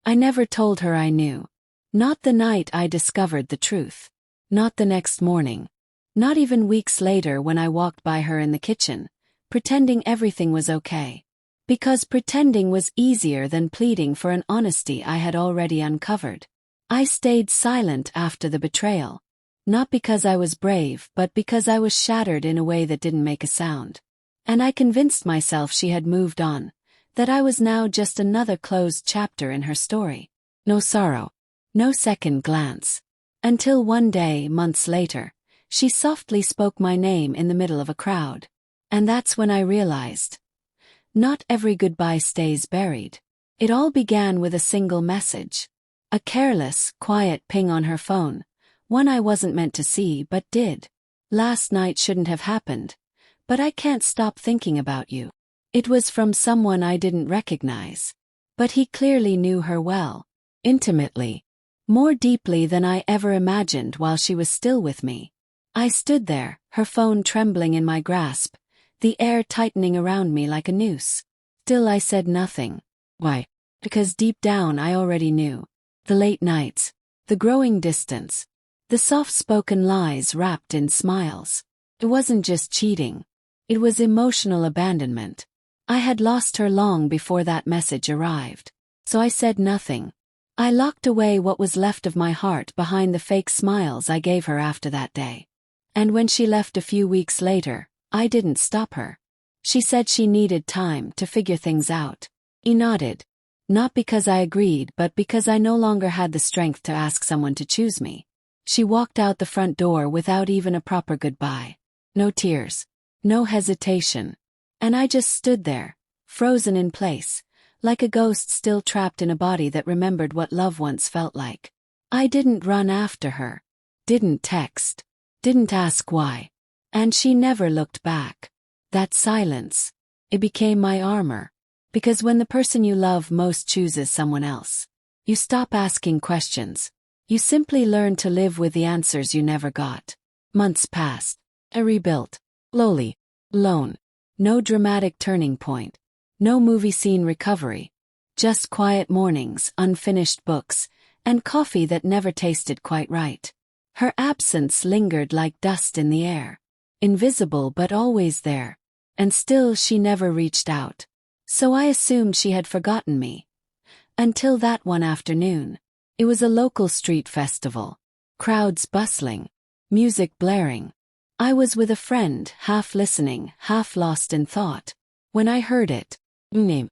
I never told her I knew. Not the night I discovered the truth. Not the next morning. Not even weeks later when I walked by her in the kitchen, pretending everything was okay. Because pretending was easier than pleading for an honesty I had already uncovered. I stayed silent after the betrayal. Not because I was brave, but because I was shattered in a way that didn't make a sound. And I convinced myself she had moved on, that I was now just another closed chapter in her story. No sorrow. No second glance. Until one day, months later, she softly spoke my name in the middle of a crowd. And that's when I realized. Not every goodbye stays buried. It all began with a single message. A careless, quiet ping on her phone. One I wasn't meant to see but did. Last night shouldn't have happened. But I can't stop thinking about you. It was from someone I didn't recognize. But he clearly knew her well. Intimately. More deeply than I ever imagined while she was still with me. I stood there, her phone trembling in my grasp, the air tightening around me like a noose. Still I said nothing. Why? Because deep down I already knew. The late nights. The growing distance. The soft-spoken lies wrapped in smiles. It wasn't just cheating. It was emotional abandonment. I had lost her long before that message arrived. So I said nothing. I locked away what was left of my heart behind the fake smiles I gave her after that day. And when she left a few weeks later, I didn't stop her. She said she needed time to figure things out. I nodded. Not because I agreed, but because I no longer had the strength to ask someone to choose me. She walked out the front door without even a proper goodbye. No tears. No hesitation. And I just stood there, frozen in place, like a ghost still trapped in a body that remembered what love once felt like. I didn't run after her. Didn't text. Didn't ask why. And she never looked back. That silence. It became my armor. Because when the person you love most chooses someone else, you stop asking questions. You simply learn to live with the answers you never got. Months passed. I rebuilt. Slowly. Alone. No dramatic turning point. No movie scene recovery. Just quiet mornings, unfinished books, and coffee that never tasted quite right. Her absence lingered like dust in the air. Invisible but always there. And still she never reached out. So I assumed she had forgotten me. Until that one afternoon. It was a local street festival. Crowds bustling. Music blaring. I was with a friend, half listening, half lost in thought. When I heard it. Name.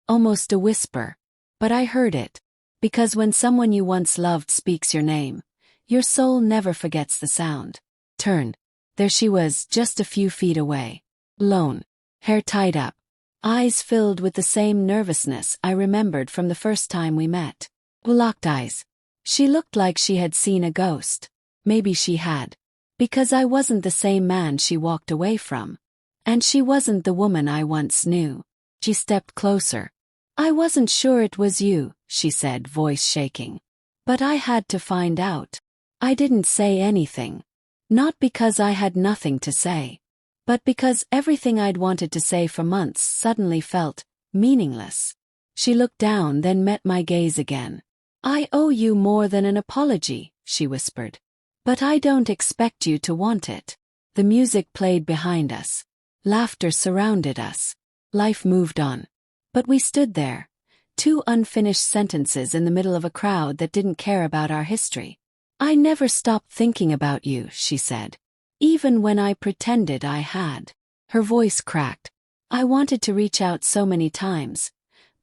Almost a whisper. But I heard it. Because when someone you once loved speaks your name, your soul never forgets the sound. Turned. There she was, just a few feet away. Alone. Hair tied up. Eyes filled with the same nervousness I remembered from the first time we met. Locked eyes. She looked like she had seen a ghost. Maybe she had. Because I wasn't the same man she walked away from. And she wasn't the woman I once knew. She stepped closer. I wasn't sure it was you, she said, voice shaking. But I had to find out. I didn't say anything. Not because I had nothing to say. But because everything I'd wanted to say for months suddenly felt meaningless. She looked down, then met my gaze again. I owe you more than an apology, she whispered. But I don't expect you to want it. The music played behind us. Laughter surrounded us. Life moved on. But we stood there. Two unfinished sentences in the middle of a crowd that didn't care about our history. I never stopped thinking about you, she said. Even when I pretended I had. Her voice cracked. I wanted to reach out so many times.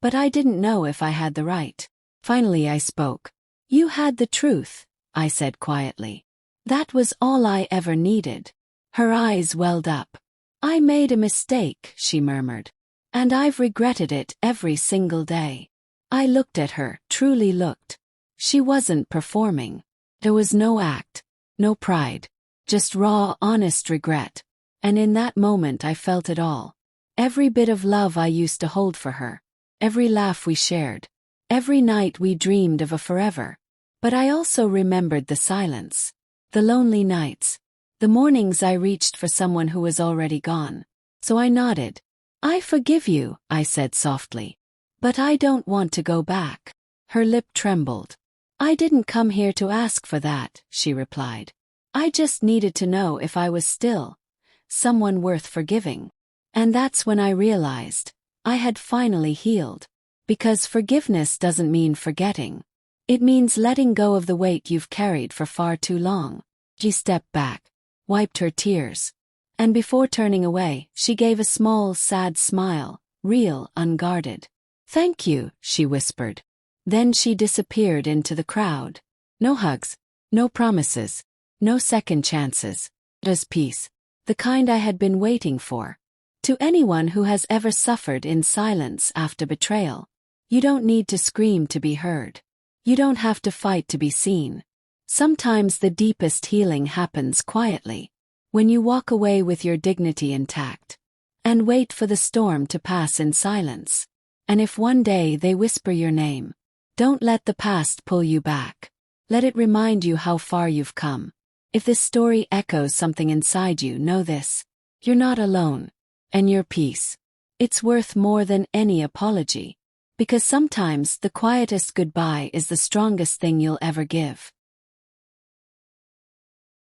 But I didn't know if I had the right. Finally I spoke. You had the truth, I said quietly. That was all I ever needed. Her eyes welled up. I made a mistake, she murmured. And I've regretted it every single day. I looked at her, truly looked. She wasn't performing. There was no act, no pride. Just raw, honest regret. And in that moment I felt it all. Every bit of love I used to hold for her. Every laugh we shared. Every night we dreamed of a forever. But I also remembered the silence. The lonely nights. The mornings I reached for someone who was already gone. So I nodded. I forgive you, I said softly. But I don't want to go back. Her lip trembled. I didn't come here to ask for that, she replied. I just needed to know if I was still someone worth forgiving. And that's when I realized I had finally healed. Because forgiveness doesn't mean forgetting. It means letting go of the weight you've carried for far too long. She stepped back, wiped her tears, and before turning away, she gave a small, sad smile, real, unguarded. Thank you, she whispered. Then she disappeared into the crowd. No hugs, no promises, no second chances. Just peace, the kind I had been waiting for. To anyone who has ever suffered in silence after betrayal, you don't need to scream to be heard. You don't have to fight to be seen. Sometimes the deepest healing happens quietly, when you walk away with your dignity intact, and wait for the storm to pass in silence. And if one day they whisper your name, don't let the past pull you back. Let it remind you how far you've come. If this story echoes something inside you, know this: you're not alone. And your peace, it's worth more than any apology. Because sometimes the quietest goodbye is the strongest thing you'll ever give.